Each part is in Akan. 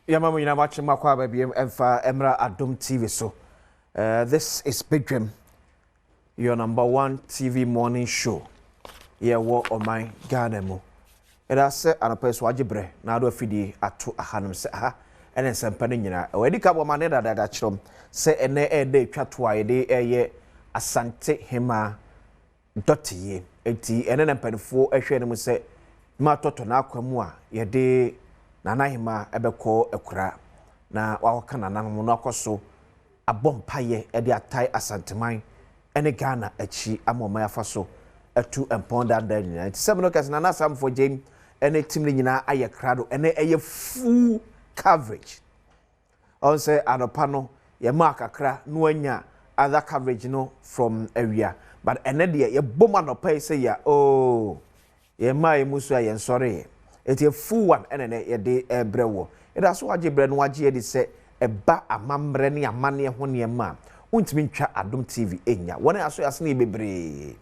Yamamu yina watching makwa baby emfa Emra Adom TV so. This is Big Dream, your #1 TV morning show. Yeah, what on my Ghana mo. It has said an apostle wajibre na do afidi ato ahanum se ha ene nsempane nyina. Wedi ka bo mane da chrom se ene de twatoa ye eye Asantehemaa Doteyie. Enti ene nempanfo ehwe ne mu se ma toto na akwamu a ye de Nanahima ebeko ekura na wawoka nananom no akoso abompaye e de atai Asanteman ene Ghana achi amoma yafa so atu emponda nda nyina nti sebno kas nana samfo jam ene tim ne nyina aye krado ene eye full coverage on say anopa no ye mark akra no anya other coverage no from area but ene de ye bom anopa say ya oh ye mai musu aye sorry it's a full one and a day brewo. It has what you bren what ye say a ba a mambreni a money when ye ma. Untmin chat Adom TV enya. When I saw a snee bebre.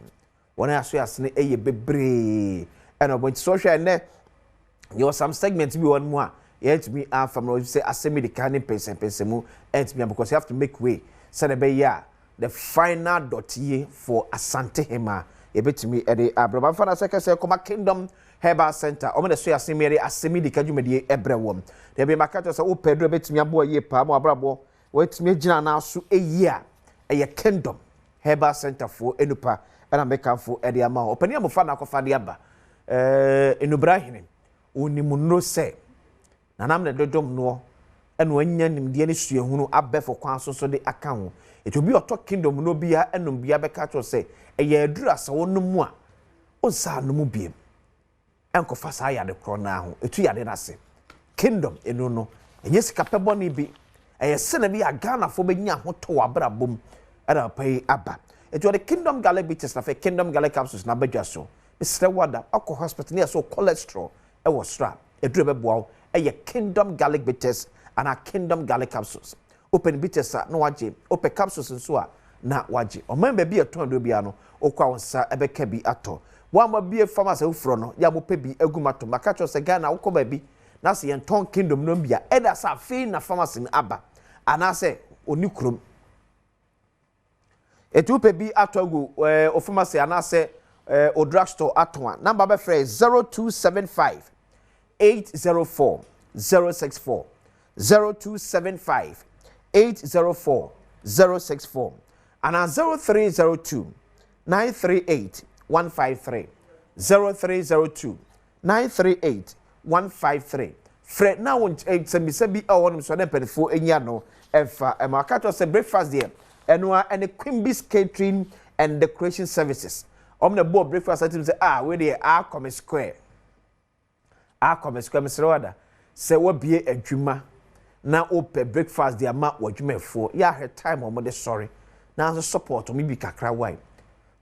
When I saw a snee a bebre. And about social and there was some segments be one more. Yet me are from say Asem the canning person pensemu and me because you have to make way. Said ya the final Doteyie for Asantehemaa. A bit to me at the Abram for a second say come Kingdom Herbal Center. Omo the so asemi di kadwumadi ebrewom. There be makato say o pedro betimi abo ye pa mo abrabo. Wetimi gina na so eyia. Eye Kingdom Herbal Center for enupa na meka for e de ama. Opani amofa na akofa de aba. Enubrahim onimuno se. Nanam ne dodom no eno anya nimde ne suehunu abefo kwan so de aka ho. It will be a talk Kingdom no bia enum bia beka to say eye adura sa wonu mu a onsa no mu biem. Enko fasa ya de krona ho etu ya de nase Kingdom enu no enye sika peboni bi eye sene bi ya Ghana fo benya ho to wabrabom era pai aba etu the Kingdom Garlic bitters na fe Kingdom Garlic capsules na badwa so isre wada akọ hospital ne so cholesterol e wo stra edure beboa eye Kingdom Garlic bitters and Kingdom Garlic capsules open bitters na waje open capsules nso a na waje o member bi eton do bia no okwa wonsa ebeka bi ato Wama be a farmers ufro no ya mo pebi agumato makacho se Ghana woko ba bi na se yenton Kingdom no bia e da sa fe na farmers in aba ana se oni krom etu pebi atogu o pharmacy ana se o drugstore atwa number be phrase 0275 804 064 0275 804 064 ana 0302 938 153 0302 938 153 Fred now won't be awon so dem pedifo enya no efa emakato say breakfast there enwa and the Quimby's catering and decoration services the board breakfast items say we dey come square Mr. Wada say we bie adwuma na open breakfast there ma wadwumafo ya he time omo de sorry na support me bi kakra why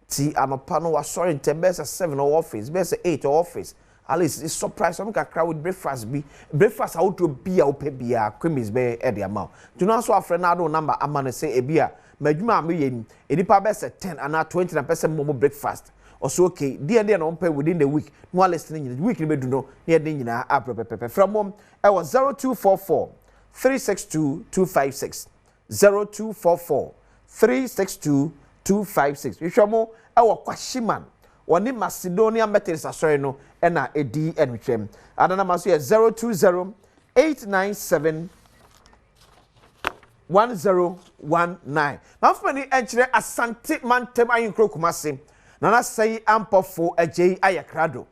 Ti anopa no was sorry in best 7 or office, best 8 or office. At least it's surprise. I'm gonna crowd with breakfast. Breakfast out to be a beer, creamies be at the amount. Do not so a friend number. I'm gonna say a beer. Majuma me in the best 10 and not 20% more breakfast. Also okay, dear no pay within the week. No listening in the week. You do know near the from home. I was 0244 362 256 0244 362 256. You show more our Kwashiman. One in Macedonia Methodist Assorry no ena edi enwichem. Adana maso 020 897 1019. Mafani enchire Asante mantem ayinkro kumase. Nana say ampofo ajei ayakrado.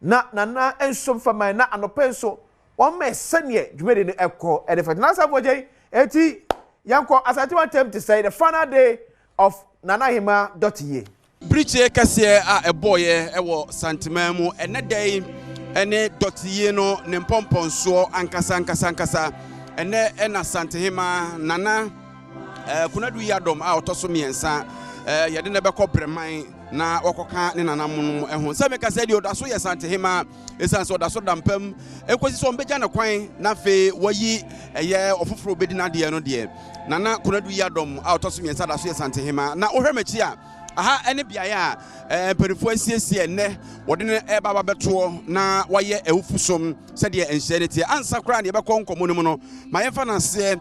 Na ensom fama na anopenso. One me senie dwumede ne ekọ edefat. Na safo ajei eti yanko Asante mantem to say the final day of Nanahema Doteyie. Bridge kase a boye ewo Asantehemaa mu ene day ene Doteyie no ne mpomponso ankasa ene Asantehemaa nana kunadu Adom a otoso miensa yede ne beko breman na wakoka ne nanam no ehun se me kase de odaso ye Asantehemaa esanso odaso dampam ekosi so mbeja ne kwan na fe wayi eye ofoforo bedi na de no de nana kunadu Adom a otoso miensa daso ye Asantehemaa na ohwemachi a aha ene biaya perifo asiesie enne wode ne eba babeto na waye ewufusom se de enhyerete ansa kra ne ebekọ nkomo no no mayefa na se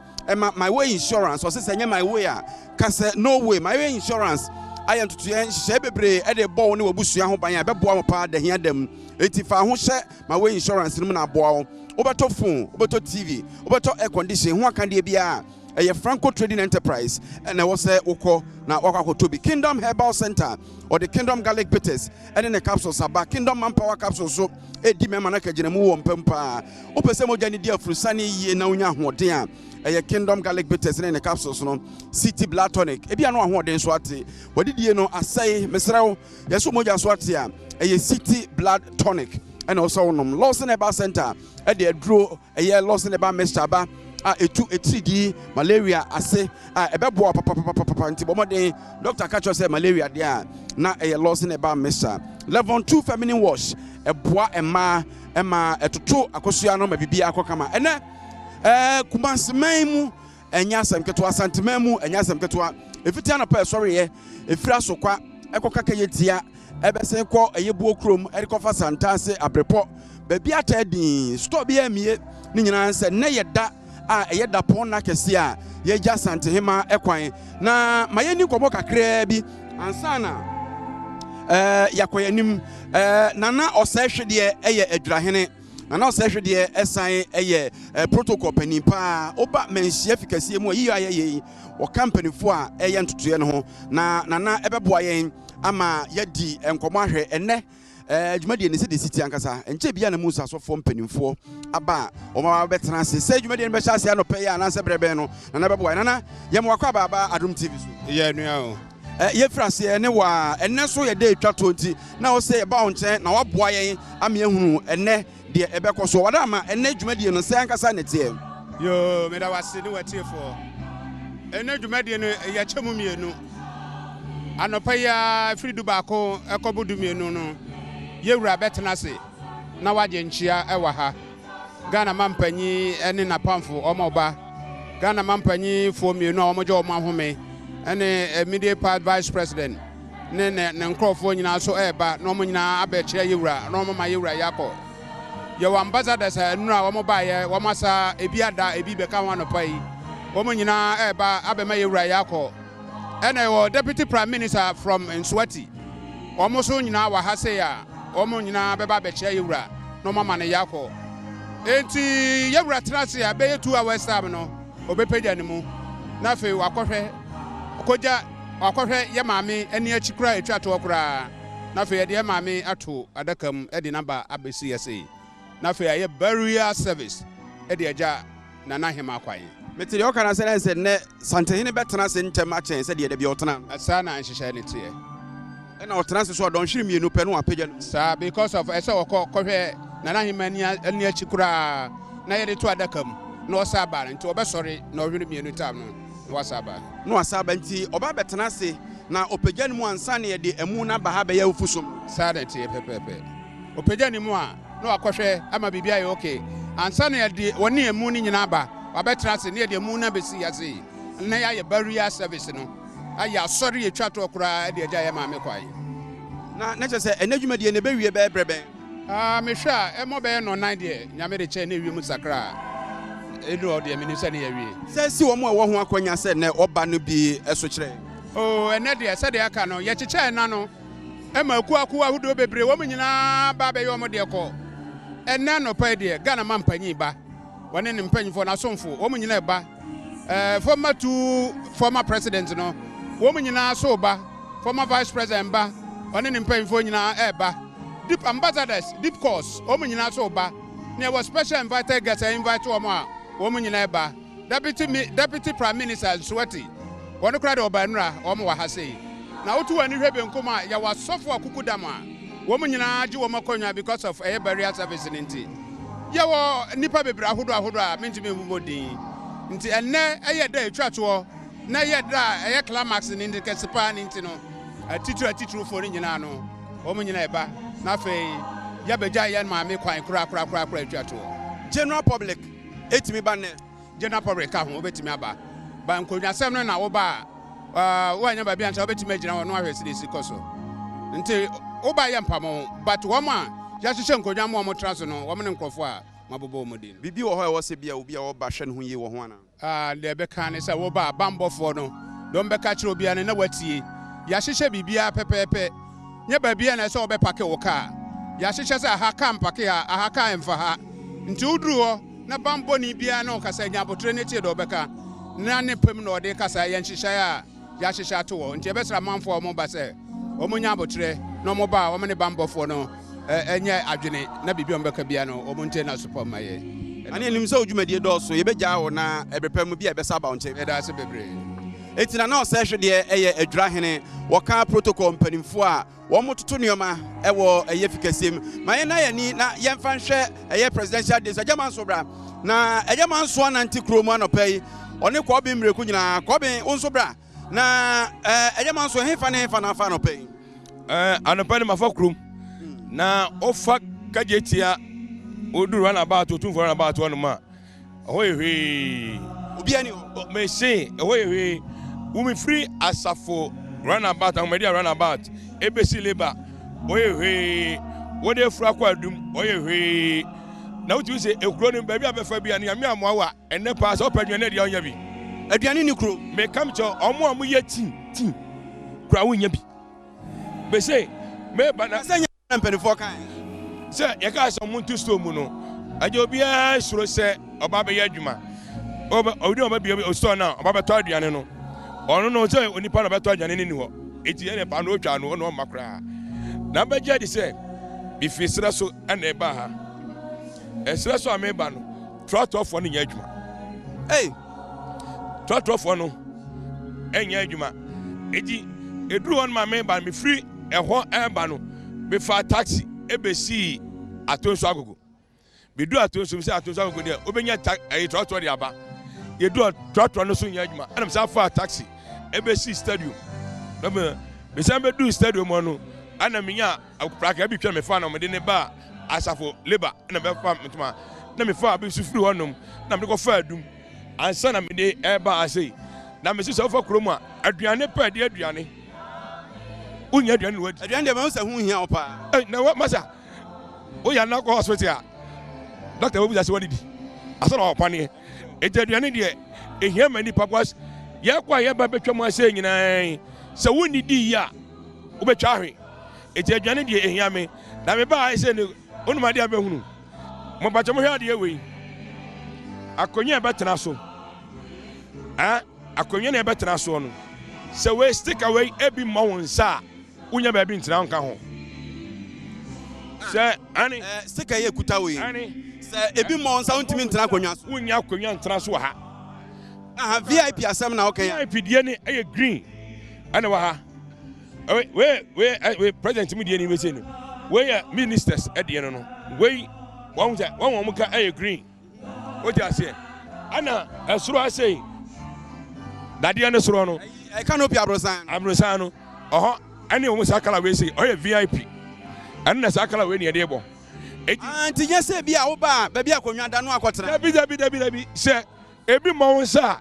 my way insurance o se senye my way a kase no way my way insurance aye ntutu ye hye bebre e de bo ne wabusua ho ban a beboa mo pa da hia dam eti fa ho hye my way insurance no na boa wo obeto phone obeto tv obeto air condition ho aka de bia a Franco Trading Enterprise, and I was say Oko na Waka Tobi Kingdom Herbal Center or the Kingdom Garlic Bitters, and in the capsules about Kingdom Manpower capsules. So, a Dimanaka Genemu and Pempa, Opesemo Jani Dia Frusani Ye Naunya Hodia, a Kingdom Garlic Bitters and in the capsules, no City Blood Tonic. Ebiano Hoden Swati. What did you know? I say, Mesrao, Yasumoja Swatia, a City Blood Tonic, and also Lawson Herbal Center, at the draw a year Lawson Herbal Mestaba. Etu 3D malaria ase ebebo papa nti bomode doctor catch say malaria dia na loss in eba mesa level 2 feminine wash eboa ema etoto akosua no mabibia akokama ene kumanseman mu enya asem keto Asantehemaa mu enya asem keto efitia na pa sorry ye efira sokwa ekoka kayetia ebese ko eyebuo krom erikofa santase abrepo baby atadin store bia mie ni nyina se ne yeda eye da pon na kese a ye gya Asantehemaa ekwan na mayeni komo kakra bi ansana yakoyanim nana osehwede eye adurahene nana osehwede esan eye protocol panipa oba menhia fikase mu yi aye o company fo a eye ntotoye ne ho na nana ebeboa yen ama yadi enkomo ahwe enne dwumadie ne se de city ankasa enche bia na musa so fo mpanimfo aba o ma betena se dwumadie ne be hya se anope ya na se brebe no na bebo na yem wakwa baba Adom TV so ye nua o ye frase ne wa enne so ye de twa tonti na o se ba onche na waboa yen ama ehunu enne de ebekọ so wada ama enne dwumadie no se ankasa ne tie yo me da wase ne watiefo enne dwumadie no ye chemu mienu anope ya fridu baako ekobudu mienu no yewura betena se na waje nchia ewa ha Ghana mampanyi ene na pamfo omoba Ghana mampanyi fo mienu omoje omahome ene immediate part vice president ne nkrofo nyina so eba na omo nyina abechire yewura na omo ma yewura yakọ yewa ambassadors nura omoba ye womasa ebi ada ebi beka wano pai omo nyina eba abema yewura yakọ ene wo deputy prime minister from Nswati omo so nyina wa ha se ya omo nyina beba bechire yewura no mama ne yakọ enti yewura trase ya be 2 hours time no obepeja ne mu na fe wakohwe koja wakohwe ye maame eni achikura etwa to okura na fe ye de maame ato adakam e de namba abesi yese na fe ye burial service e de aja nana hema kwaye metiri okana se ne Santehene betena se ntem achen se de bi otena asa na nhihye ne tie na otena se so don hwiri mienu pe no apagya no sa because of ese wokohwe nana hema eni achikura na ye de to adakam na osaba nti obesori na ohwiri mienu tam no wasaba no asaba nti oba betena se na opagya ne mu ansa ne de emu na ba ha be ya ufusom sadati pepepe opagya ne mu a na wakohwe ama bibia ye okay ansa ne de woni emu ni nyina ba wabetena se ne de emu na besi yase na ya ye burial service no aya sorry etwa to okura de agya ye maame kwai na na se enadwuma de ne be wie be brebe mehwa emo be no 9 de nyame de che na wie mu sakra enu ode me ni se ne ya wie se si wo mo wo ho akwanya se ne oba no bi eso kire ene de se de aka no ye cheche na no ema akuaku ahudo bebre wo nyina ba be yo mo de ko ene no pa de Ghana mampanyi ba wone ne mpanyifo na somfo wo nyina ba former president no wo nyina so ba former vice president ba wone ne mpanyifo nyina eba deep ambassadors deep course wo nyina so ba ne was special invited guests invite wo a wo nyina eba deputy prime minister Nswati wone kra de obanura wo wa ha sei na otu wani hwebe nkoma ya wasofo akukudam a wo nyina agi wo makonwa because of a burial service nti ya wo nipa bebre ahodo a mentime mumodin nti enne eye da etwato na ye da eye climax nti kesepa nti no atitru fo nyina no wo nyina eba na fe ya beja ye maame kwan kura etwato general public etimi ba ne general public ka ho obetimi aba ba nkonwa sem no na wo ba wanya ba bi ancha obetime gina ho no ahwese de sikoso nti oba ye mpamo but wo ma ya hyehyɛ nkodwa ma mo traso no wo me nkrofo a mabobo mo din bibi wo ho e wo se bia obi a wo ba hwe ne ho yi wo ho ana de be kan se wo ba bambofo no don be ka kire obi an na watie ya hyehyɛ bibia pepepe nye ba bia na se wo be pake wo ka ya hyehyɛ se aha ka mpake aha ka emfa ha nti uduru ho na bambo ni bia na okasa nya abotre ne tie do be ka na ne pem na ode kasa ye nhyehyɛ a ya hyehyɛ ato wo nti e be sra manfo mo ba se o mo nya abotre na mo ba o me ne bambofo no enye adwene na bibi ombeka bia no o monte na support maye ani enim se odwumadie dɔɔso ye begya wo na ebepɛ mu bia ebesa ba onche eda se bebre etina na ɔsɛ hwe de eye adwura hene wɔka protocol mpanimfo a wɔn mototo nneɔma ɛwɔ eye fikasem maye na yani na yɛmfa nhwɛ eye presidential days agyaman so bra na agyaman so ananti kromu anɔpɛ yi ɔne kɔbe mreku nyina kɔbe onso bra na agyaman so hefa ne hefa na afa anɔpɛ yi anɔpɛ ne mafa krom na ofa kajetia oduru na about to tun for na about one ma ohewe obi ani me say ohewe umi free asafo run about and media run about ebesi labor ohewe wo de fra kwa dum ohewe na uti say ekuro ni ba bi abefa bi ani ame amoa enne pa so padwane na dia onya bi aduane ni kuro me kam cho omo ye tin kura wonya bi be say me bana mpanifo kan se ye ka so muntu sto mu no aje obi a suro se oba be adwuma oba bi o sto na oba be to aduane no ono no se onipa na be to aduane ni ho eti ene pa no otwa no no makra na be je di se bi fisira so ana e ba ha esira so ameba no trotofo no nya adwuma trotofo no enya adwuma eti eduru on ma meba mi free eho eba no before taxi ebesi atonso agogo bidu atonso mi say atonso agogo de obenya trotro de aba yedu trotro no so nya adwuma anam say for taxi ebesi stadium na me say be do stadium no anam nya akraka bi twa me fa na me de ne ba asafo labor na be fa mtuma na me fa abi su free honom na me go fa adum ansa na me de eba asei na me say so fa kromu a aduane pa de aduane unya aduane no adi aduane de ma so hu hia opa na what masa o ya na ko hospital doctor wo bi say wadi di aso na opa ne e aduane de e hia mani pagwas ye kwa ye ba betwa mu ase nyina se woni di ya wo betwa ahwe e aduane de e hia me na me ba say ne onuma de abehunu mo ba chamo hia de ewe akonya betena so akonya na betena so no se we stick away ebi ma won sa unya ba bi ntina nka ho se ani stick aye kuta we ani se ebi ma won sa untimi ntina akonya so unya akonya ntina so ha VIP asem na okay VIP die ni aye green ana wa ha we president mi die ni we say no we ministers e die no we won mu ka aye green o ja se ana esuro asei dade ne soro no I canopy abrosan no oho ane o mu sakala we say o ye VIP ane na sakala we ne de bo anti nya se bia wo ba ba bia akonwa da no akotra dabi se ebi mo wonsa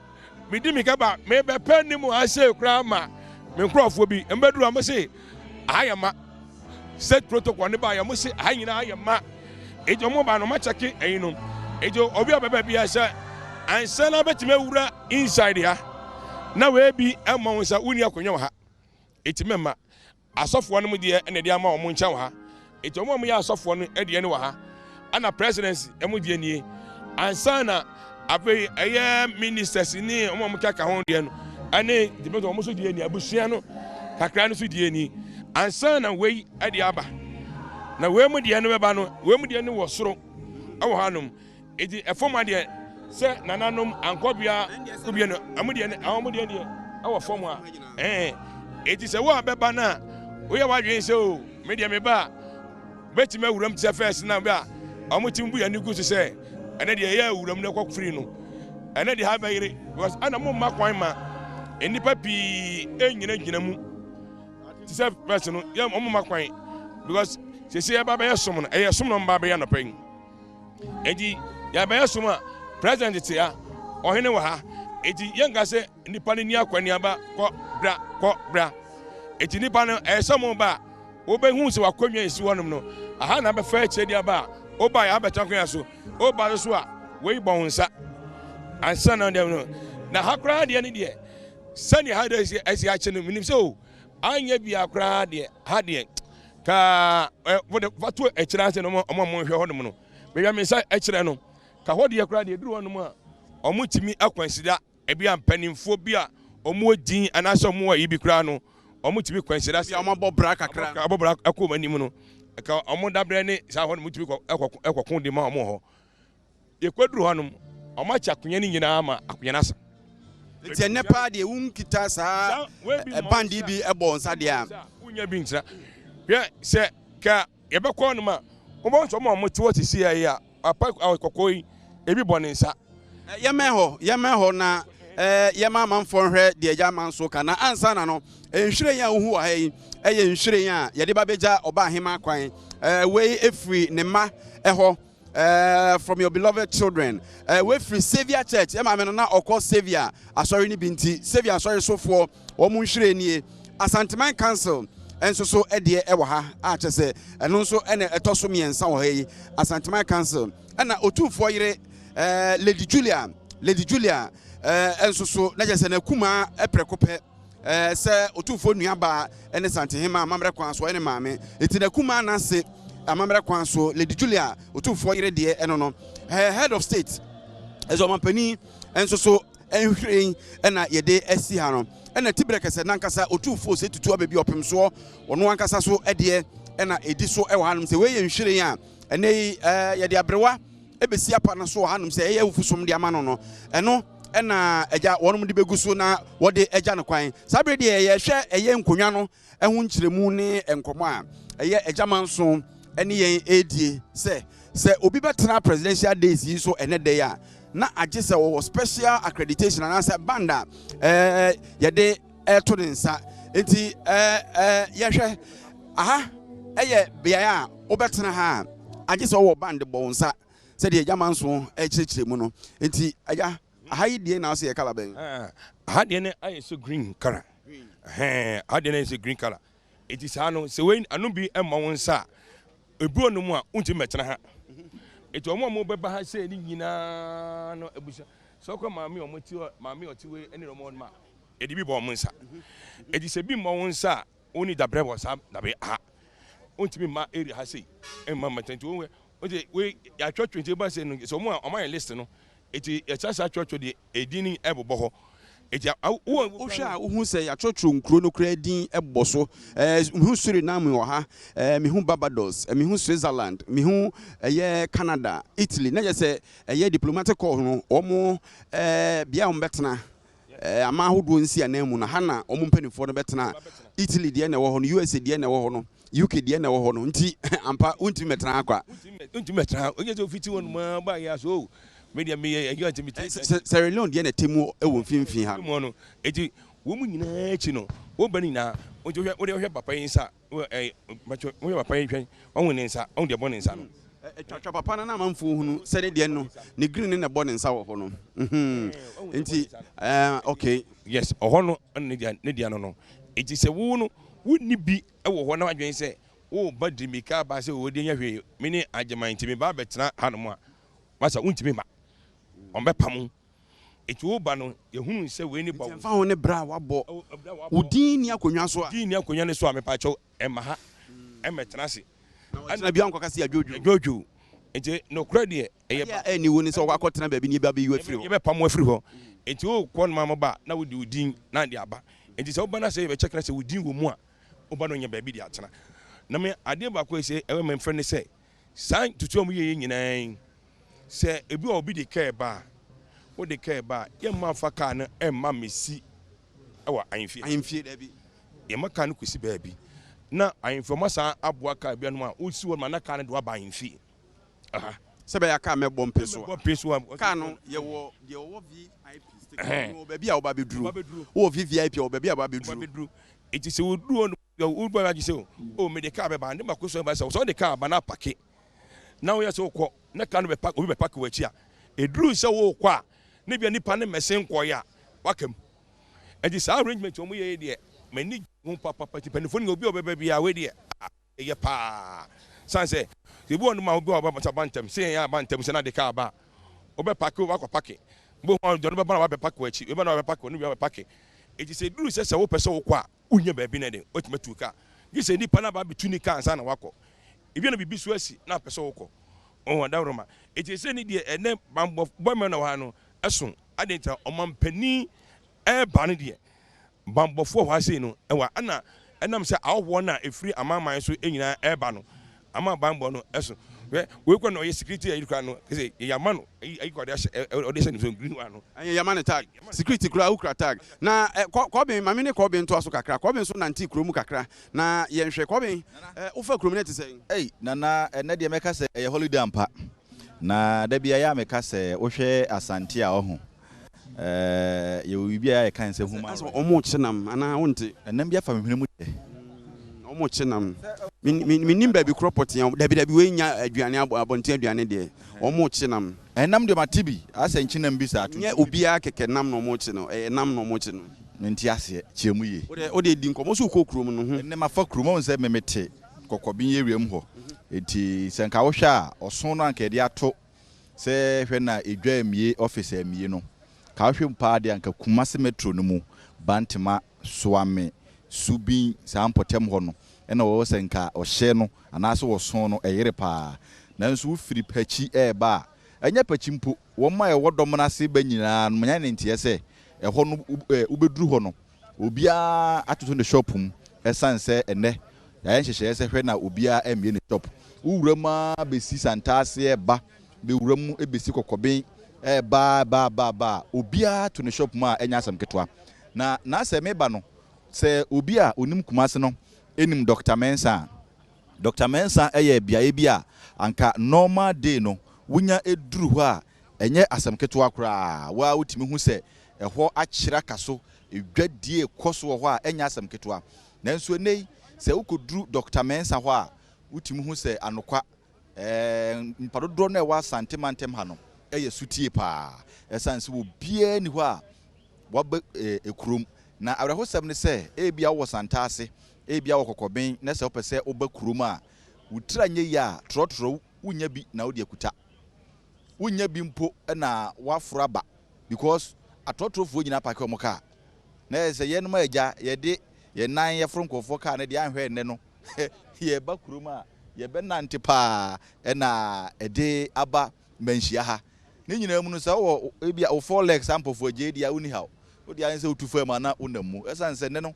mi di mi ka ba me be pen mu ase kura ma me nkrofo bi embeduru am say ayama set protocol ne ba ya mo say ayina ayama ejo mo ba no ma check eyin no ejo obi ababa bia se ansa na betime wura inside ya na we bi ema wonsa uni akonwa ha etimema asofo no mu de ene de ama o mu ncha ha etomo mu ya asofo no de ene wa ha ana presidency emu de nie ansa na abe eye ministers ni o mu kaka ho de no ane debate o mu so de ni abusua no kakra no so de ni ansa na we de aba na we mu de ne beba no we mu de ne wo soro awo hanom edi efoma de se nananom ankobia kubia no amudie ne amudie ne awo fom a eti se wo abeba na wo ya wadwen se o me de me ba betima wuram tse first na ba amutim bu ya ni gu se ene de ya wuram ne kɔ free no ene de ha ba yire because ana mo makwan ma enipa pi enyina mu tse first no ya mo makwan because se ya ba ba ya som no ya som no ba ba ya no pan edi ya ba ya som a president tia ohene wa ha eti yenga se nipa ni akwani aba ko bra eti nipa no esamo ba obehu se wakonwa esi wonum no aha na be fa eche dia ba oba ya abetanko so oba so a we bon nsa ansa na dem no na hakra de ne de sani ha de esi ache no minim so anya bi akra de ha de ka watu echira ase no mo hwe hodum no be ya me sa echira no ka hodi akra de duru wonum a omo timi akwansida ebi ampanimfo bi a omo din anase omo wa ibi kra no omo timi kwansida se omo bobra kakra abobra akoma nim no ka omo dabre ne sa ho no mutimi ekokon de ma omo ho yekwaduru honum omo chakunya ni nyina ma akunya nasa eti nepa de unkita sa bandi bi ebo nsa de a unya bi ntra hwe se ka yebekọ no ma omo nso omo tiwo tisi ya apa akokoi ebi bọ nsa yemeho na yema manfo hwe de agya manso kana ansa na no nhwire ya ohu wa hayi eye nhwire ya ye de ba beja oba ahema kwan we efri ne ma eho from your beloved children we free Savior Church ema me no na okọ Savior asori ni binti Savior asori sofo omu nhwire nie Asantehemaa Council enso so ede ewo ha a chese eno nso ene etoso miensa wo hayi Asantehemaa Council ena otufo yire Lady Julia enso so na jese na kuma eprekope se otufo nuaba ene Asantehemaa amamre kwan so ene maame eti na kuma na se amamre kwan so Lady Julia otufo yire de eno no head of state ezo mampani enso so enhweren ena yede esi ha no ena tibrekese nankasa otufo se tutu abebi opem so ono ankasa so ede ena edi so ewo hanum se we ye nhweren a ene yede abrewa ebesi apa na so hanum se eye wufusom de amano no eno ena eja wonum de beguso na wode eja ne kwan sabre de ye hwe eye nkonwa no ehu nkyeremu ne enkomo a eye eja manso ene yen edie se obi betena presidential days yi so ene de ya na agese wo special accreditation na se banda yede to de nsa enti ye hwe aha eye bia a obetena ha agese wo band bo nsa se de agya manso ekyekire mu no enti agya aha die na so ye kala ben aha die ne aye so green color aha die ne so green color enti sa no se we anu bi emma won sa ebuo no mu a unti metena ha enti omo beba ha se ni nyina no ebusa so kwa maami otiwe eni no mo ma edi bi bo mo nsa edi se bi mo won sa oni dabre wo sa dabe ha unti mi ma area ha se emma metenti won we ya church 20 ba se no so mo o list no eti ya chasa church de edini ebobo ho eti wo hwa hu se ya church nkro no kra din ebobo so hu Suriname wo ha mi hu Barbados mi hu Switzerland mi hu Canada Italy na je se diplomatic call no omo bia on betena ama hodo nsi anamu na hana omo mpanifo no betena Italy de na wo ho no USA de na wo ho no UK de na wo ho no nti ampa unti metena akwa unti metena onye so fiti won ma ba ya so media me you antimity Sierra Leone de na temu ewo mfimfin ha mo no eti wo mu nyina achi no wo bani na wo hwe papa yin sa wo papa yin hwen wo ne nsa wo de bo ne nsa no twatwa papa na manfo hunu se de no ne green na bo ne nsa wo ho no enti okay yes oho no ne dia no eti se wo no wonni bi ewo ho na adwen se wo badi mika ba se wo de nya hwe me ne ageman ntimi ba betena hanom a masa untimi ma ombe pam eti wo ba no ye hunu se we ni ba wo fa ho ne bra wabo udin ni akonwa so a din ni akonwa ne so a me pa cho ema ha emetena se na bia nkwa se adwoju enti no kra de e ni wo ni se wo akotena ba bi ni ba be yu afiri ho ye be pam afiri ho enti wo ko no ma ba na wo di udin na de aba enti se wo ba na se be check na se udin wo mu a wo ba no nya ba bi de atena na me ade ba ko se e me mfre ne se san tutu mu ye nyinan se ebi obi de ka ba wo de ka ba ye ma fa ka no emma mesi ewa ahemfie da bi ye maka no kusi ba bi na ahemfie masa aboa ka bia no a osi wo ma na ka no de wa ba ahemfie aha se be ya ka me bom peso ka no ye wo VIP stick wo ba bia wo ba beduru wo VIP wo ba bia ba beduru it is wo du wo ba ji se o me de ka ba ne makoso ba se so de ka ba na pake na wo ya se wo na ka no be pack obi be pack wo achi a eduru se wo kwa ne bia nipa ne mesen kwo ya wakam enti saa arrangement omo ye de mani hu papa tipanifoɔ obi obeba bia we de eye pa sanse ebi wonu ma obi oba bantam se ya bantam se na de ka ba obe pack over pack bo ho do no be ba pack wachi e ba na be pack onu be pack enti se duru se wo pese wo kɔ a unya ba bi na de otimatu ka gi se nipa na ba bitu ni ka ansa na wakɔ ebi na bibi so asi na pese wo kɔ oh da roma enti se ni de ene bambo boy na wa no ɛso adenta ɔmampani ba no de bambɔfoɔ hɔ ase no ɛwa ana ɛnam sɛ awɔ na efiri amaman so enyina ɛba no ama bambɔ no ɛso we kɔ na ɔyɛ security ayi kura no kese yama no ayi kɔ de hyɛ ne so green one no ɛyɛ yama ne tag security kura ukura tag na kɔbɛn maame ne kɔbɛn to aso kakra kɔbɛn so nante kurom kakra na yɛnhwɛ kɔbɛn wofa kurom ne te sɛ ei nana ɛnɛ deɛ mɛka sɛ ɛyɛ holiday ampa na da bia ya mɛka sɛ wohwɛ asante a ɔho yɛ bibia yɛ kan sɛ huma ɔmo kyenam ana wonte ɛnam bia fa mehwene mu de ɔmo kyenam minim ba bi kropot ya dabi we nya aduane abonte aduane de ɔmo kyenam ɛnam de matibi asɛ nkyenam bi sa to nye obia keke nam no ɔmo kye no nam no ɔmo kye no nti ase kyemu ye ode di nkɔmɔ so kɔ kurom no ho ɛnɛ mafa kurom sɛ memete kɔkɔbin yɛ wiem hɔ enti sɛ nka wohwɛ a ɔso no anka de ato sɛ hwɛ na edwa mie office amie no ka hwɛ mpa de anka Kumasi metro no mu Bantama Soame Subin Sampɔtem hɔ no ɛna wɔwɔ sɛ nka ɔhyɛ no anaasɛ wɔso no ɛyere paa nanso wo firi pachi ɛba ɛnyɛ pachi mpo wɔn ma ɛwɔ dɔm no ase ba nyinaa no manya ne nteɛ sɛ ɛhɔ no wobɛduru hɔ no obiaa atoto ne shop mu ɛsan sɛ ɛnɛ yɛayɛ nhyehyɛeɛ sɛ hwɛ na obiaa ɛmmie ne shop wowura ma bɛsi santaase ɛba bɛwura mu ɛbɛsi kɔkɔben ba obiaa to ne shop mu a ɛnya asɛm ketewa na sɛ meba no sɛ obi a onim Kumasi no enim Dr. Mensa ɛyɛ biae bi a anka normal day no wonya eduru hɔ a ɛnyɛ asɛm ketewa koraa wa wotimi hu sɛ ɛhɔ akyira kaso edwadie kɔso wɔ hɔ a ɛnya asɛm ketewa nanso nei sɛ wokoduru Dr. Mensa hɔ a wotimi hu sɛ anokwa mpadodo no ɛwɔ Asantehemaa ha no ɛyɛ sutie paa ɛsan sɛ obiaa ni hɔ a waba ekurom na awrahosɛm ne sɛ ebia wɔ santaase ebia wɔ kɔkɔben na sɛ wopɛ sɛ woba kurom a wotira nye ya trɔtrɔ wonya bi na wode akuta wonya bi mpo na wafora ba because atrɔtrɔfoɔ nyina paake ɔmo ka na sɛ yɛ no ma agya yɛde yɛ nan yɛforo nkɔfoɔ ka na de anhwɛ nnɛ no yɛba kurom a yɛbɛnante paa ɛna ɛde aba manhyia ha ne nyina mu no sɛ wɔ ebia wo four legs ampɔfoɔ agye dia woni haw wode ayɛ sɛ wotu fam ana wonam mu ɛsan sɛ ɛnɛ no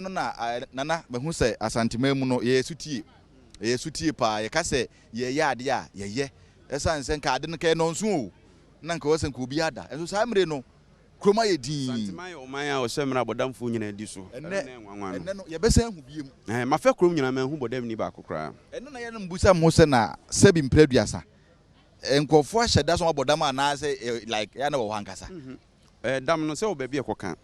na nana mahu sɛ Asantehemaa mu no yɛyɛ sutie paa yɛka sɛ yɛyɛ ade a yɛyɛ ɛsan sɛ nka ade no kɛ no nso o na nka wɔ sɛ nka obi ada ɛnso saa mmere no kuroma yɛ din Asantehemaa yɛ ɔman a ɔhyɛ mmara abɔdamfoɔ nyina di so ɛnɛ no yɛbɛsɛ hu biem mafɛ kurom nyina mahu bɔdam ni baako koraa ɛno na yɛno mbusa mo sɛ na sɛbi mprɛduasa nkɔfoɔ ahyɛ da so abɔdam anaasɛ like yɛ na wɔ hɔ ankasa dam no sɛ wo baabi ɛkɔka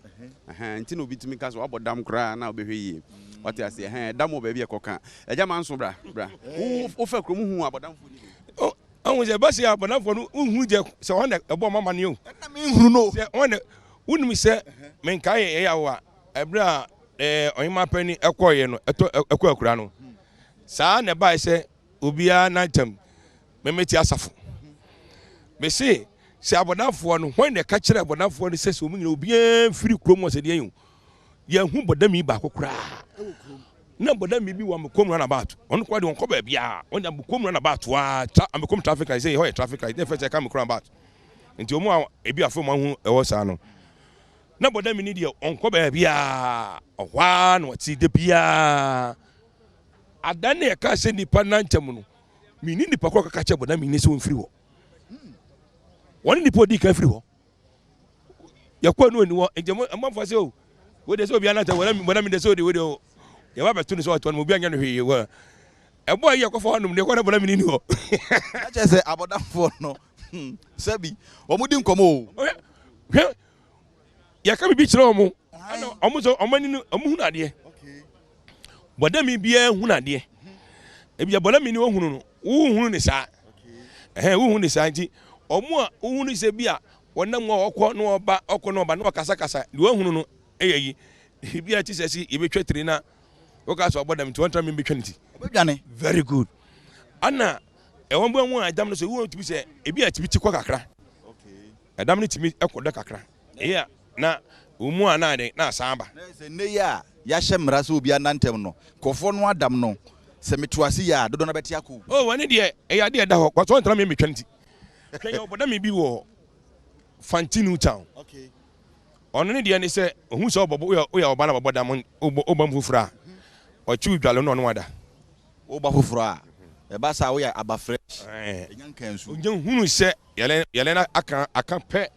nti na obi tumi ka so wabɔ dam koraa na wobɛhwɛ yie wate aseɛ dam wɔ baabi ɛkɔka agya ma nso bra wofa kurom hu abɔdamfoɔ ni ɔhu sɛ bɛsi abɔdamfoɔ no wohu gye sɛ wɔn na ɛbɔ mama ne o ɛna menhuru no sɛ wɔn na wonim sɛ menka yɛ ɛyɛ a ɛberɛ a ɔhema pani ɛkɔɔyɛ no ɛkɔ akura no saa na ɛbae sɛ obiara nantam memeti asafo bɛsi sɛ abɔdamfoɔ no wɔn na ɛka kyerɛ abɔdamfoɔ no sɛ sɛ ɔmo nyina obiara firi kurom wɔ sɛ deɛ yɛn yɛhu bɔdami baako koraa na bɔdami bi wɔ amekom run about ɔno kɔ de wɔn kɔ baabi a wɔn de amekom run about wa amekom traffic light sɛ yɛ traffic light ne fɛ sɛ ka amekom run about nti ɔmo a ebi afɔ mo ahu ɛwɔ saa no na bɔdami ni deɛ ɔnkɔ baabi a ɔhwaa na wɔte de bia adan ne yɛka sɛ nipa nankyɛm no mini nipa kɔ kaka kyɛ bɔdami ni sɛ wɔn firi hɔ wɔn nipa odi kan firi hɔ yɛkɔ no ni hɔ ɛgyɛmɔ amanfa sɛ o wode sɛ obi anata bɔdami de sɛ odi wode o yɛba bɛto ne sɛ ɔtɔ no obi anya no hwee wɔ ɛbɔ yi yɛkɔfa hɔ nom ne ɛkɔ na bɔdami ni hɔ akyɛ sɛ abɔdamfoɔ no sɛbi ɔmo di nkɔmɔ o hwɛ yɛka bibi kyerɛ ɔmo ɛna ɔmo sɛ ɔmo ani no ɔmo hu nadeɛ bɔdami biara hu nadeɛ ebi bɔdami ni ohunu no wohunu ne saa wohunu ne saa nti ɔmo a wohunu sɛ bi a wonam wo no oba okọ no oba no kasa kasa de wahunu no eyeyi bi a ti sesi e betwa tiri na wo ka so obodam ti won tra me betwa nti obedwane very good ana e won bo mu Adam no so wo tibi se e bi a tibi ti kwa kakra okay Adam no tibi ekoda kakra eya na umu ana de na asamba se ne ya hye mra so obi anantem no kofo no Adam no se metuase ya dodo na beti akọ oh wani de e ya de da ho kwa so ntra me betwa nti hwe ya obodam bi wo Fantinu town okay ono ne de ne se ohun so obobo o ya oba na babodam obam fufura o chu dwalo no no wada oba fufuro a e ba sa wo ya aba fresh enyankan su onje hunu se yele na aka pe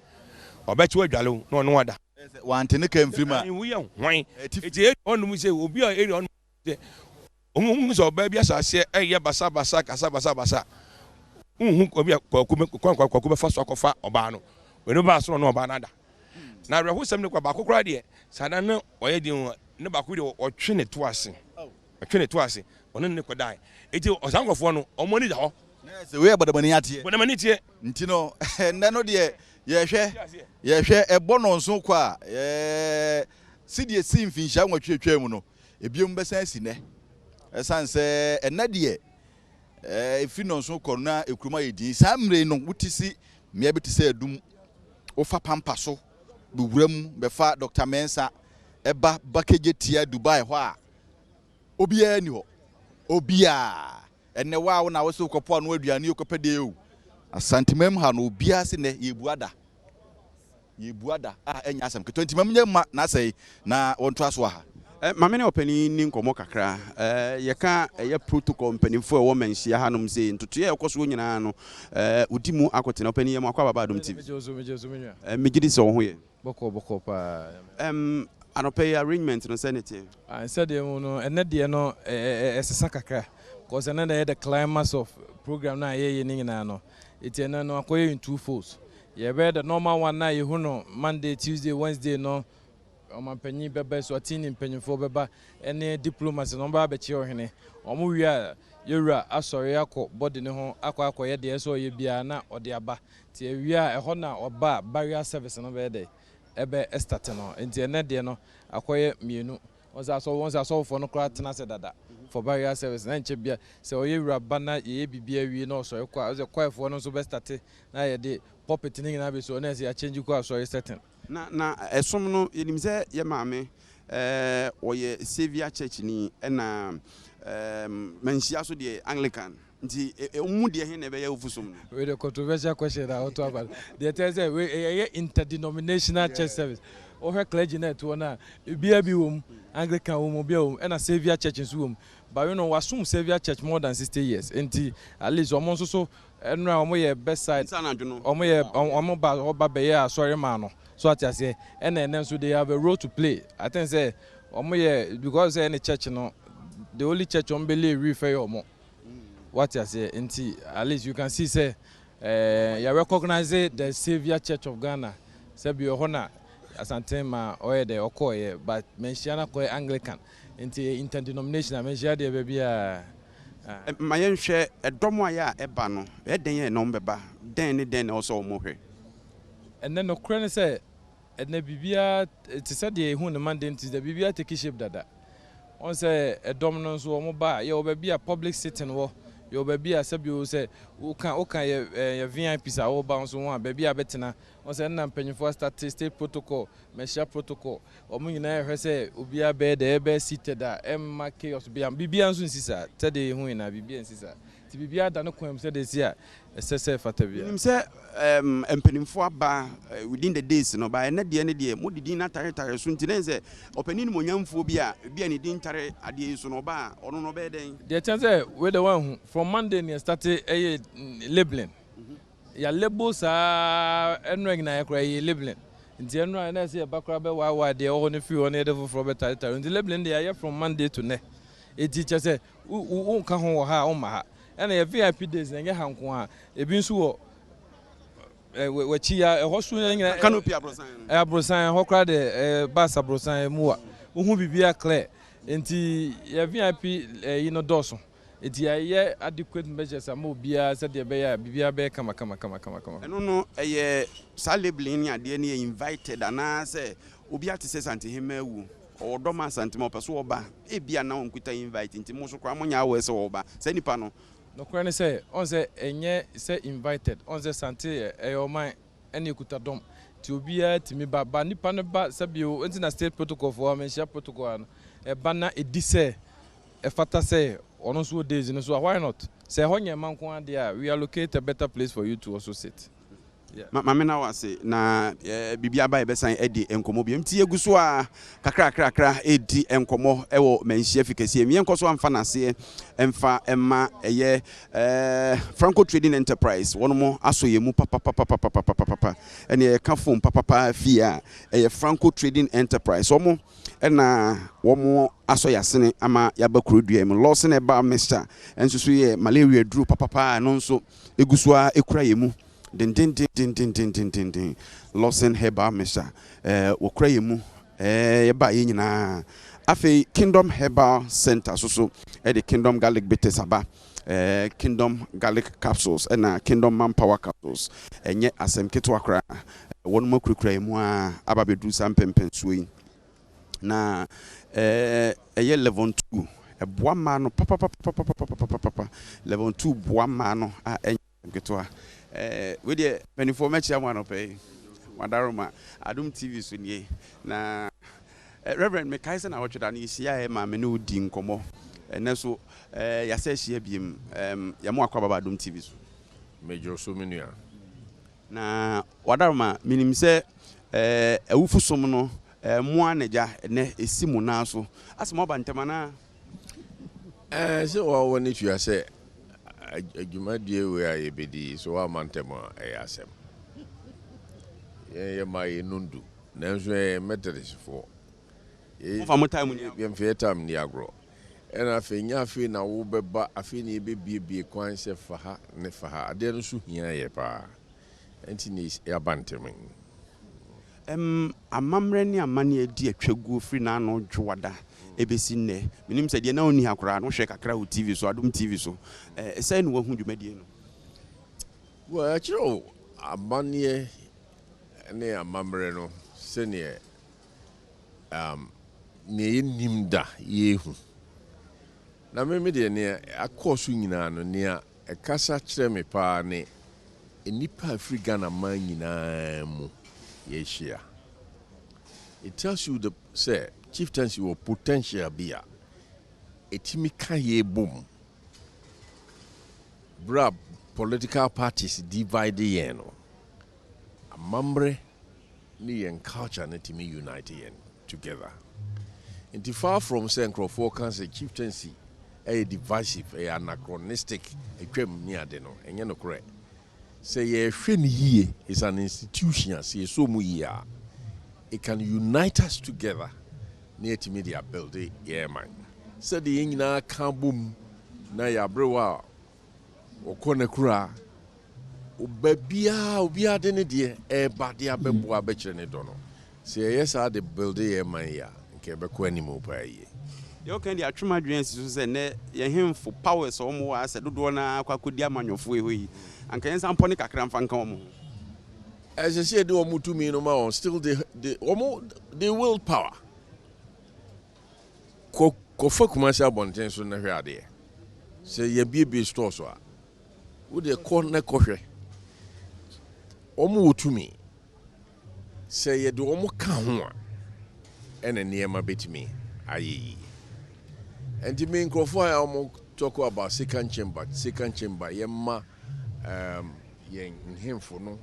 obechi wadwalo no no wada wante ne kan frima wo ya hwan eti onu mu se obi a eri onu se ohun so oba bi asase eye basa kasa ohun obi kwaku be fa so akofa oba no we no ba so no oba nada na rehu sem ne kwa ba kokora de sada na oye de ne ba ku de otwe ne to ase ono ne ko dai eti osankofo no omoni da ho se we bodamani atie bodamani tie nti no nne no de ye hwe ebo no nso kwa sidie simfinsha nwatwetwa mu no ebiem besan si ne esanse enne de efi no nso korona ekruma yedin samre no wutisi me abetise adum ofa pampa so buwuram befa Dr. Mensa eba bakeje tia Dubai ho a obia ni ho obia enne wa na wo se kopo no aduane okopede o Asantehemaa ha no obia se ne yebuada enya asem ke 20 mamnya ma na sei na wonto aso ha mame ne opani ni nkomo kakra ye ka ye protocol mpanimfo e wo manhia hanom sei ntoto ye ekoso nyina no udimu akotena opani ye makwa baba Adom TV megidi se wo ho ye boko pa anope arrangement no senate said no ene de no esesa kakra cause ene na the climax of program na ye ni nyina no eti ene no akoye in two folds ye be the normal one na ye hu no Monday Tuesday Wednesday no omampanyi beba so atini mpanyimfo beba ene diplomacy no ba bechi ohene omo wia yewura asori akọ body ne ho akọ ye de so ye bia na ode aba ti wia eho na oba barrier service no be de ebe start no enti ene de no akoye mienu onza so for no kra tena se dada for barrier service na nche bia se oye wura bana ye bibia wi na so kwa oze kwaefo no so be start na ye de puppet ni na be so na se ya change kwa so setting na esom no yenim se ye maame oye Savior Church ni na manhia so de Anglican nti mu de he na be ya ofusom no we the controversial question that to about the tell say we interdenominational church service o he clergy na to na bia bi wom Anglican wom bia wom na Savior Church nso wom but you know wasum Savior Church more than 60 years nti at least omo so enra omo ye best side omo ye omo ba be ya sorry man no so at say and so they have a role to play. I think say because any church no the only church on believe refer omo what you say at least you can see say you recognize the Savior Church of Ghana say be honor Asantehemaa or the okoye but mention ko Anglican interdenominational mention there baby ma yenhwe edomo aya eba no eden ye no mbeba den also omo hwe and then no crane say and the bibia to said the who the mandate is the bibia take shape dada on say a dominance or mobile you be a public sitting wo you be a sabi say who can your VIPs are all bounce one baby a betina on say na penny for state protocol measure protocol or mu nyina say obi a be the be seated that emma chaos be bibia nso nsisa tede hu na bibia nsisa ti bibia da no kwam say this year SSF fatabia nim say empanimfo aba within the days no ba na de mo didi na tare so ntine say opani mo nyamfo bi a ne din tare ade so no ba ono no be den the chance we the one from Monday near started labeling ya labels are enweg na yakra labeling nti enra na say bakra be wa de o ne fi o ne de for better tare nti labeling dey from Monday to ne e teacher say u ka ho ha o ma ha and a VIP days and ya hanko a ebi nso wo wachi ya hosu nyina canopy abrosan hokra de bus abrosan mu a uhu bibia clear enti ya VIP you know doso enti ya adequate measures am obia said de be ya bibia be kama eno no sa labeling ni ade ne invited ana say obi ate say Asantehemaa wu o do ma Asantehemaa opeso oba e bia na onkuta invite nti mo so kwa mo nya awe say oba say nipa no no say on say enye say invited on say Sante e man ene kuta dom ti obi a timi ba nipa no ba sabio enti na state protocol for mention protocol an e ba na edi say e fata say ono so days no so why not say honye man ko ade a we allocate a better place for you to also sit. Yeah. Mama na wase na bibia ba ebesan edi enkomo bi mti eguso a kakra edi enkomo ewo menhia fikese mi enkoso amfa nase emfa emma eye Franco Trading Enterprise wono aso yemu papa ene ka phone papa fia eye Franco Trading Enterprise omo ena womo aso yasene ama yabakrodua em loss na ba Mr enso ye malaria duru papa no nso eguso a ekura yemu din Lawson Herbal Mr. Wokra yemu yeba ye nyina afi Kingdom Herbal Center so the Kingdom Garlic Bitters aba Kingdom Garlic Capsules and Kingdom Manpower Capsules enye Asem keto akra won mo kurukura yemu a aba bedu sampempen suyi na eye level 2 boa ma no papa level 2 boa ma no a enye keto we dey benefo mechi am one pay wadaroma Adom TV so nie na Reverend Mekaisa na watchda na isia ma me no di nkomo ene so ya se hia biem ya mo akwa baba Adom TV so Major so menua na wadaroma minim se awufu som no mo anaja ne esimu na so asemo ba ntemana se wa woni tu ya se adwumadie we a yebedi so wa mantema Asem ye mai nundu nanso methodist for mo fa mo time ni yem fe time ni agro ena fe nya fe na wo beba afi ni bebie kwan se fa ha ne fa ha ade no so hia ye pa enti ni ya bantemen amamre ni amane edi atwagu free na no dwada ebesi nne minim se de na oni akora no hwe kakra ho TV so Adom TV so say no wahu dwumadie no wa chiro amane ne amamre no se ne ne nimda yehu na me de ne akoso nyina no ne ekasa kire me pa ne enipa Africa na man nyina mu yeshia. It tells you the say chieftaincy or potential beer. Etimi ka ye boom. Bra political parties divide yen. Amambre ni yen culture netimi unite yen together. Inti far from saying Crawford can say chieftaincy a divisive, a anachronistic, a creme near deno, and you know correct. Say ye friend ye is an institution, say so mu ye. It can unite us together near to media building, yeah, man. Said the Ingna can boom na ya brewa or Konekura. Ubia dene dear, badia beboa betchene dono. Say yes, I the building, yeah, man, ya, and Quebec any more by ye. You can the Atruma dreams to say, ye him for powers or more as a Dudona, Quacudia man of way, and can some ponica cram fan come. As I said, do to me no more. Still, the willpower. Kofa commercial bonten so na hwe ade. Say ye be store so a. Wo de corner kohwe. Omo to me. Say ye do omo ka ho a. Ene niema betimi ayi. And the main crofo a omo talk about second chamber yemma yen himfo no.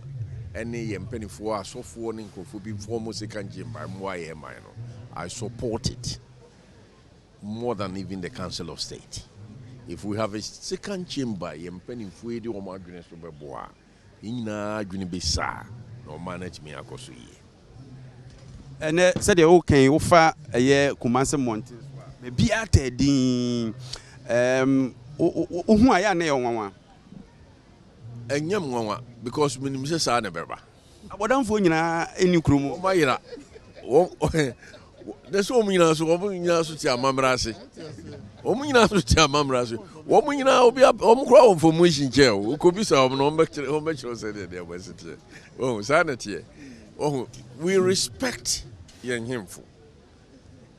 Any yempenifo a sofo ne nkrofo bi form second chamber mo aye man no. I support it more than even the Council of State. If we have a second chamber, yempenifo edi o madwene so beboa. Ina adwene be sa no manage me akoso yi. Ene said the okay wo fa eye Kumase Monte. Be bia tedin ohu aya na ye nwanwa. Enyam nwanwa because minim se sa na beba. Abodamfo nyina eni kromo. Omayira. There's so many so mamrasi. Omina so tia mamrasi. Omina obi omkra for mushin chair. Could be some number said there was it. Oh, sanity. Oh, we respect young himful.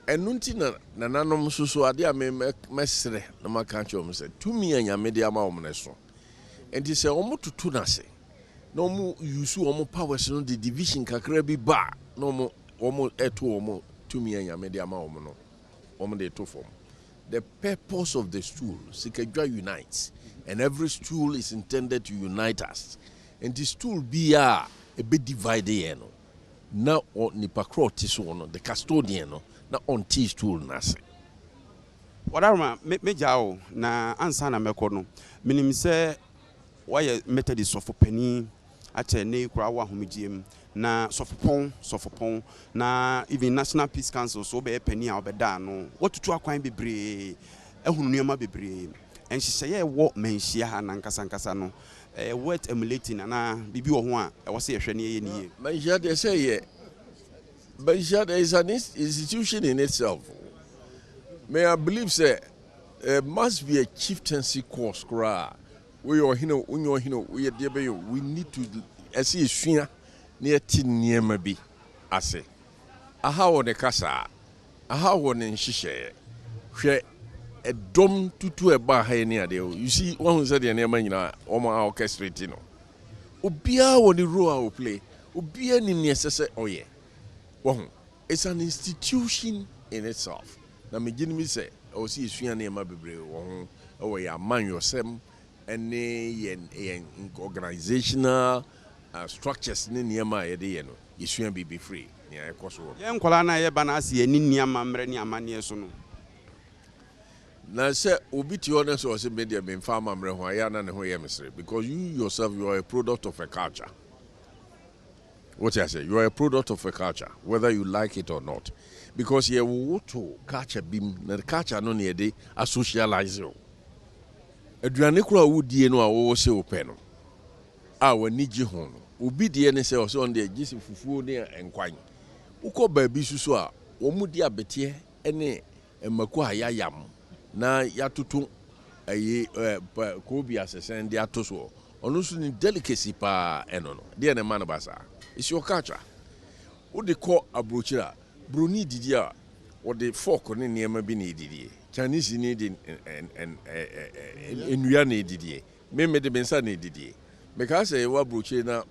And nuntina nananom susu ade a mesre na maka om say to me anya media ma om neso. And he say omo tutu na se. No mu use omo powers no the division kakra bi ba. No mo omo eto omo to me anya media ma om no. Omo de to form. The purpose of the stool, Sikajwa unites, and every stool is intended to unite us. And the stool be a bit divided, now on Nipacro the custodian, now on T stool nasi. Whatever me jao na ansana mekono. Minim say why Methodist of penny at a ne krawa humijim na sofopon na even National Peace Council so be penny obeda no what to akwan bebre ehunu nneema bebre and she say what menhia ha na nkasa no what emulating na bibi wo ho a e wo se ehwe ne ye ne menhia they say menhia is an institution in itself. May I believe say must be a chieftaincy course kra we need to see sua near tin bi ase aha wo ne kasa aha wo ne nhihye hwe edom tutu eba ha ne ade you see one said the name nyina o ma orchestrate no obia wo ne role o play obia ni ne sese oye wo it's an institution in itself na me gini mi say o see sua ne ma bebre wo ho ya man yosem ene yen organizational structures ni niema ye de ye no yesua be free ya ekoso ye nkola na ye ba na ase ni niema mre ni amane so no na say obi ti honest o say media be mfa amamre ho ya na ne ho ye misre because you yourself you are a product of a culture. What I say, you are a product of a culture whether you like it or not, because ye wo to culture bim na culture no ne de a socialize you aduane kura wo die no a wo se ope no a wani gi ho no obi die ne se o se on de gisi fufuo ne enkwan ukọ baabi susu a wo mu di abete ene emako ayayam na yatutu ayi ko bi asesen de atoso ono su ni delicacy pa eno no de ne man basa it's your culture wo de ko abrochira broni didi a wo de fork ne niema bi ne didi Chinese need and Nuya need me de bensa need because wa broche na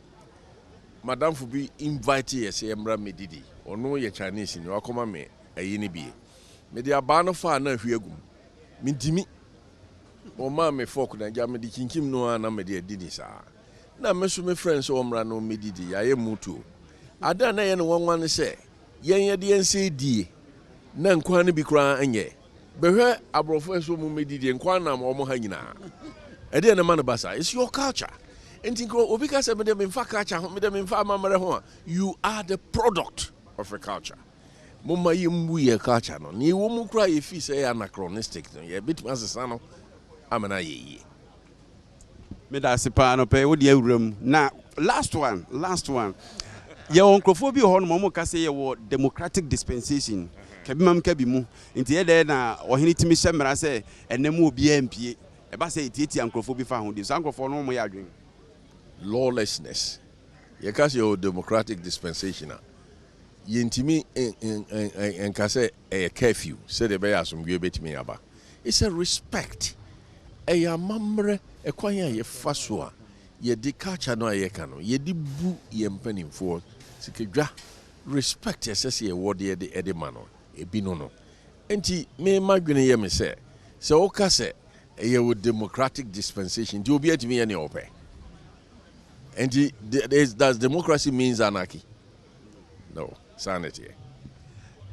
madam for be invite yes emra me didi ono ye Chinese ni wakoma me ayi ni bi me de aba no fa na hwiagum me ntimi o ma me fork na ja me di kinkim no na me de didi sa na me so me friends o mra no me didi aye mutu ada na ye no wanwan se ye de ense die na nkwa ne bi kra anye behwe abrofo eso mu medidi nkwa na mo ha nyina e de na man basa it's your culture entinko obi ka se me de mfa culture me de mfa amamre ho you are the product of a culture mumma yimbu ye culture no ni wo mu kra ye fi say anachronistic no ye bit masesa no amana ye me da sipa no pe wo de awuram na last one ye onkrofo bi ho no mo ka say ye wo democratic dispensation kabimam kabimu nti ye de na ohini timi hyemra se enemu obi ampie e ba se etieti ankrofo bi fa ho di so ankrofo no mo ya adwen lawlessness ye ka say democratic dispensation ye ntimi en ka say e curfew say de be asomgwe betimi aba it's a respect e ya mamre e kwan ya ye fa so a ye di culture no ye ka no ye di bu ye mpanimfo sikedwa respect yes ye word ye de mano ebi no enti me madwene ye me se o ka se ye with democratic dispensation di obi atimi ye ne ope enti does democracy means anarchy? No, sanity.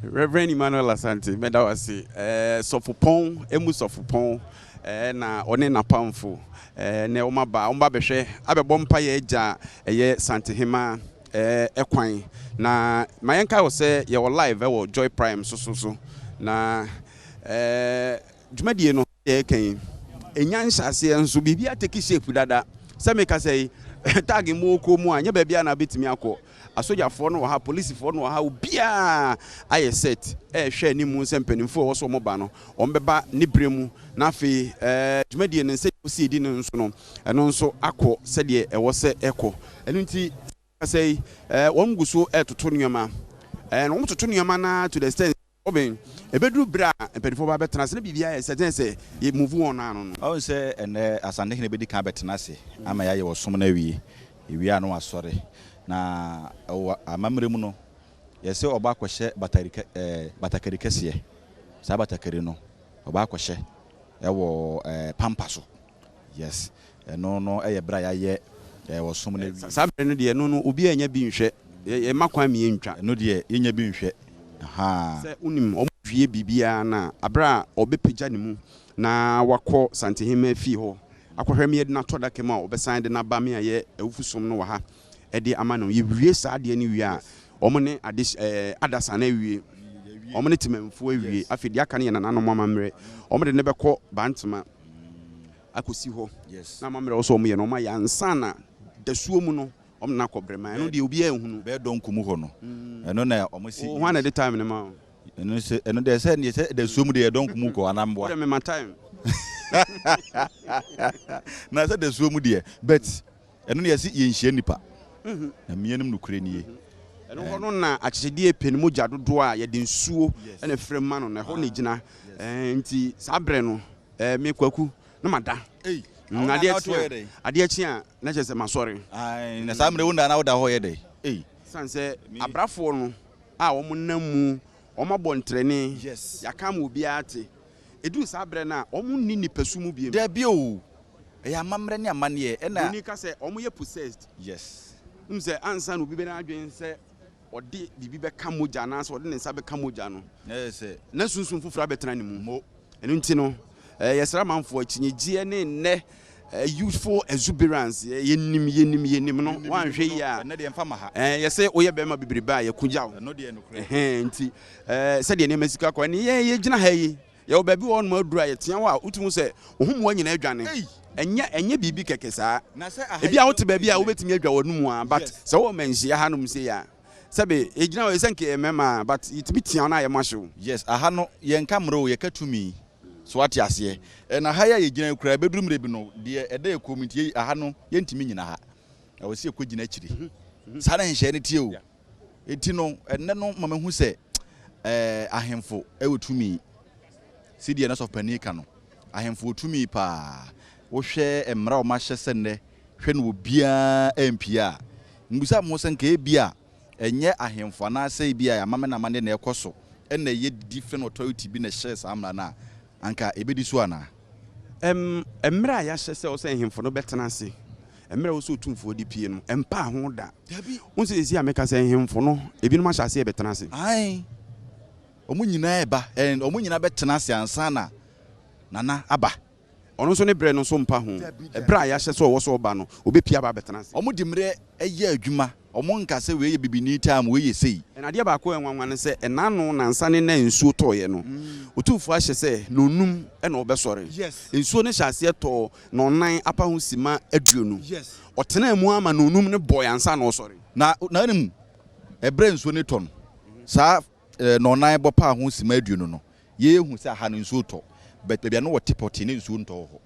Reverend Emmanuel Asante meda wase sofopon emu sofopon na one na pamfo na o maba behwe abebo mpa ye agya ye Asantehemaa ekwan na mayenka wo se ye wo live wo Joy Prime so na dwumadie no ye kan enyan hyase enso bibia take shape dada se me ka say tag mu ko mu anya ba bia na betimi akọ asojafoɔ no wɔ ha policefoɔ no wɔ ha obia ayɛ set hwɛ ni mu nsɛmpanimfoɔ wɔ so mo ba no ɔmbɛba ne brɛ mu na afei dwumadie ne nsɛ osi di no nso no ɛno nso akɔ sɛdeɛ ɛwɔ sɛ ɛkɔ ɛno nti sɛ wɔn gu so ɛtoto nneɛma wɔn toto nneɛma na to the extent oben ebeduru bra mpanimfoɔ ba bɛtena ase na bibia yɛ sɛ yɛ move on ano no ɔn sɛ ɛnɛ Asantehemaa bɛdi kan bɛtena ase ama yɛ wɔ som na wie ewia no asɔre na amamre mu no yɛsɛ ɔba akɔhyɛ batakari kɛseɛ saa batakari no ɔba akɔhyɛ ɛwɔ pampa so yes ɛno no ɛyɛ bra yɛayɛ wɔ som na wie saa bra no deɛ no obi anya bi nhwɛ yɛ makwan mi ntwa ɛno deɛ yɛnya bi nhwɛ sɛ unim ɔmwie bibia na abra ɔbɛpagya ne mu na wakɔ Asantehemaa fie hɔ akɔhwɛ me na tɔ dake ma ɔbɛsan de na ba me ayɛ awufusom no wɔ ha ɛde ama no yɛwie saa deɛ ne wie a ɔmo ne adasa na wie ɔmo ne temamfo awie afei deɛ aka ne yɛ nananom amammerɛ ɔmo de ne bɛkɔ bantama akɔsi hɔ na amammerɛ wɔ sɛ ɔmo yɛ no ɔmo ayɛ ansa na dasuo mu no ɔmo na kɔbrɛma ɛno deɛ obi ahunu bɛɛ dɔn kumu hɔ no ɛno na ɔmo si ho na de time ne ma ɛno deɛ sɛ ne sɛ dasuo mu deɛ dɔn kumu kɔ anamboa ɔde me ma time na sɛ dasuo mu deɛ but ɛno ne yɛsi yɛnhyia nipa na mienum no kure nie ɛno hɔ no na akyɛdeɛ pɛn mu gya dodoɔ a yɛde nsuo ɛna frɛ ma no na ɛhɔ ne gyina nti saa brɛ no me kwaku na mada adeɛ kyi a na kyerɛ sɛ masɔre na saa mmerɛ wo na woda hɔ yɛ dɛ sane sɛ abrafoɔ no a wɔn nam mu wɔn abɔ ntrɛne yɛaka ma obiara te ɛduru saa brɛ no a wɔn nni nipasu mu biem dabi o ɛyɛ amammerɛ ne amanneɛ ɛna oni ka sɛ wɔn yɛ possessed yes sɛ ansa na obi bɛna adwen sɛ ɔde biribi bɛka mogya anaasɛ ɔde ne nsa bɛka mogya no na sunsun foforɔ abɛtena ne mu ɛno nti no yɛsrɛ amanfoɔ akyinnyegyeɛ ne nnɛ youthful exuberance yɛnim no wanhwɛ yi a yɛsɛ woyɛ bɛrima bebrebe a yɛkogya wo nti sɛdeɛ nneɛma sika kɔ ne yɛgyina ha yi yɛwɔ baabi wɔ no ma aduru a yɛtea hɔ a wotumi sɛ wo ho mmoa nyina adwane ɛnyɛ biribi kɛkɛ saa ebi a wote baabi a wobɛtumi adwa wɔ no mu a but sɛ wɔ manhyia ha nom sɛ a sɛbe ɛgyina hɔ ɛsɛ nkɛ mɛma but yɛtumi tea no a yɛma hyew yes aha no yɛnka mmerɛ o yɛka tumi so ate aseɛ na ha ya yɛgyina kura bɛduru mmerɛ bi no deɛ ɛda yɛ community aha no yɛntumi nyina ha ɛwɔ sɛ yɛkɔ gyina akyiri saa na nhyɛ no tie o ɛti no ɛnɛ no ma mahu sɛ ahemfo ɛwɔ tumi sideɛ na sɔfpani ka no ahemfo tumi paa wohwɛ mmara ɔmahyɛ sɛ nnɛ hwɛ no obiara ampia mbusa mo sɛ nka ebia ɛnyɛ ahemfo anaasɛ ebia amame na amane na ɛkɔ so ɛna yɛ different authority bi na hyɛ saa mmara na anka ebedi so ana mmara ya hyɛ sɛ ɔsɛ ahemfo no bɛtena ase mmara wo sɛ otumfo di pie no ɛmpa ho da wo sɛ esi ameka sɛ ahemfo no ebinom ahyɛ ase bɛtena ase ai ɔmo nyinaa ɛba ɔmo nyinaa bɛtena ase ansa na nana aba ɔno nso ne brɛ no nso mpa ho ɛbrɛ a yɛahyɛ sɛ ɔwɔ sɛ ɔba no obɛpia ba bɛtena ase ɔmo de mmerɛ ɛyɛ adwuma ɔmo nka sɛ wei yɛ bibini time wei yɛ sei ɛnadeɛ baako ɛnwanwa ne sɛ ɛnano nansa ne na nsuo tɔɔyɛ no ɔtumfoɔ ahyɛ sɛ nonum ɛna ɔbɛsɔre nsuo no hyɛ aseɛ tɔɔ na ɔnan apa ho sima aduonu ɔtena mu ama nonum ne bɔɔ ansa na ɔsɔre na anim ɛbrɛ nsuo ne tɔ no saa na ɔnan bɔ pa ho sima aduonu no yɛhu sɛ aha no nsuo tɔ but baabi ano wɔte pɔte ne nsuo ntɔ hɔ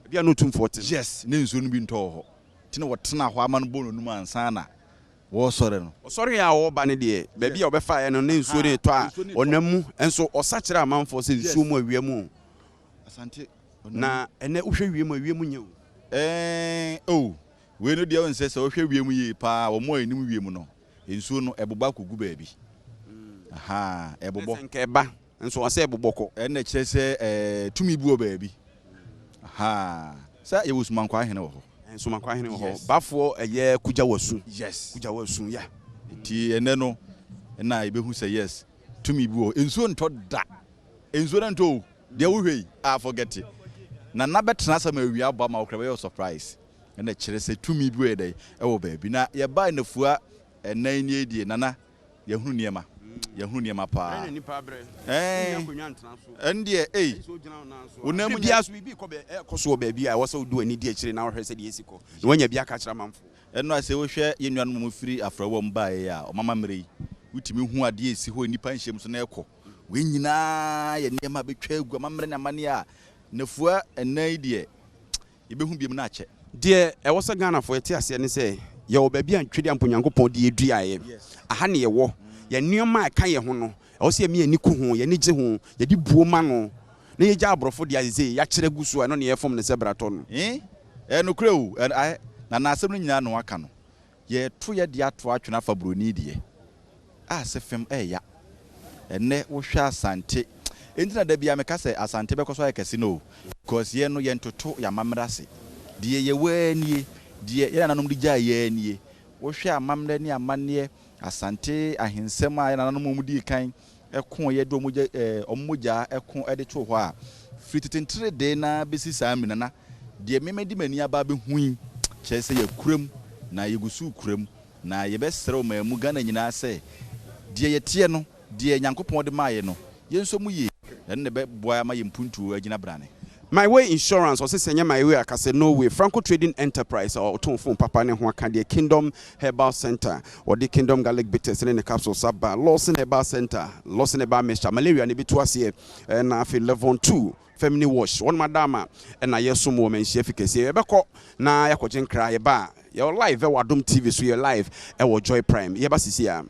baabi ano tumfoɔ te yes ne nsuo no bi ntɔ hɔ nti na wɔtena hɔ ama no bɔ nonum ansa na wɔsɔre no ɔsɔre a wɔba ne deɛ baabi a ɔbɛfa no ne nsuo ne tɔ a ɔnam mu nso ɔsa kyerɛ amanfoɔ sɛ nsuo mu awia mu asante na ɛnɛ wohwɛ wiem nyɛ o wei no deɛ wo nsɛ sɛ wohwɛ wiem yie paa wɔn a anim wiem no nsuo no ɛboba kogu baabi ɛbobɔ nkɛ ba nso ɔsɛ ɛbobɔ kɔ ɛna kyerɛ sɛ tumi bi wɔ baabi sɛ yɛwɔ sumankɔ ahene wɔ hɔ sumankɔ ahene wɔ hɔ bafoɔ ɛyɛ kugya wasu kugya wasu ya nti ɛnɛ no ɛna yɛbɛhu sɛ yes tumi bi wɔ nsuo ntɔ da nsuo no ntɔ deɛ wohwɛ yi forget it na bɛtena sɛ ma awia abɔ ma wokra bɛyɛ surprise ɛna kyerɛ sɛ tumi bi wɔ ɛwɔ baabi na yɛbaa nafua ɛnan nie die nana yɛhunu nneɛma yɛhu nneɛma paa nipa brɛ ɛndeɛ wonam bia so bibi kɔ so wɔ baabi a ɛwɔ sɛ wodu ani di akyire na wohwɛ sɛ deɛ ɛsi kɔ na wanya bi aka kyerɛ amanfo ɛno a sɛ wohwɛ yɛ nnuanom mu firi afrɛwɔ m baeɛ a ɔmama mmerɛ yi wotumi hu adeɛ ɛsi hɔ nnipa nhyɛm so na ɛkɔ wei nyinaa yɛ nneɛma bɛtwa agu amammerɛ ne amane a nafua ɛnan yi deɛ yɛbɛhu biam no akyɛ deɛ ɛwɔ sɛ Ghanafoɔ yɛte aseɛ ne sɛ yɛwɔ baabi a ntwede ampo Nyankopɔn de yɛduaeɛ aha ne yɛwɔ yɛ nneɛma a ɛka yɛ ho no ɛwɔ sɛ yɛmi yɛni ko ho yɛni gye ho yɛde buo ma no na yɛgya aborɔfo de ayɛsɛ yɛakyerɛ gu so ɛno ne yɛfom ne sɛ bratɔ no nokorɛ o na naasɛm no nyinaa no waka no yɛto yɛde ato atwene afa buroni deɛ a sɛ fam ɛya ɛnɛ wohwɛ Asante ɛnti na da bia meka sɛ Asante bɛkɔ so ayɛ kɛse no because yɛ no yɛntoto yɛamammerɛ ase deɛ yɛwɔ nie deɛ yɛn nananom de gyaa yɛn nie wohwɛ amammerɛ ne amanneɛ Asante ahensɛm a yɛn nananom mu di kan ɛko yɛde ɔmogya ɛko ɛde to hɔ a firi tetentere de na bɛsi saa minana deɛ memedi mani aba bɛhui kyerɛ sɛ yɛkuram na yɛgusu kuram na yɛbɛsrɛ ma mu Ghana nyinaa sɛ deɛ yɛteɛ no deɛ Nyankopɔn de maayɛ no yɛnso mu yie ɛno ne bɛboa ma yɛmpuntuo agyina brane My Way Insurance or say My Way akase no way Franco Trading Enterprise or Tonfon Papa ne ho aka de Kingdom Herbal Center or the Kingdom Garlic Bitters in the capsule saba Lawson Herbal Center Lawson Herbal Mixture malaria ne bitu ase na afi level 2 feminine wash one madama na yeso mo men chef kese e beko na yakogye nkra ye ba your live e Adom TV so your live e wo Joy Prime ye ba sisi am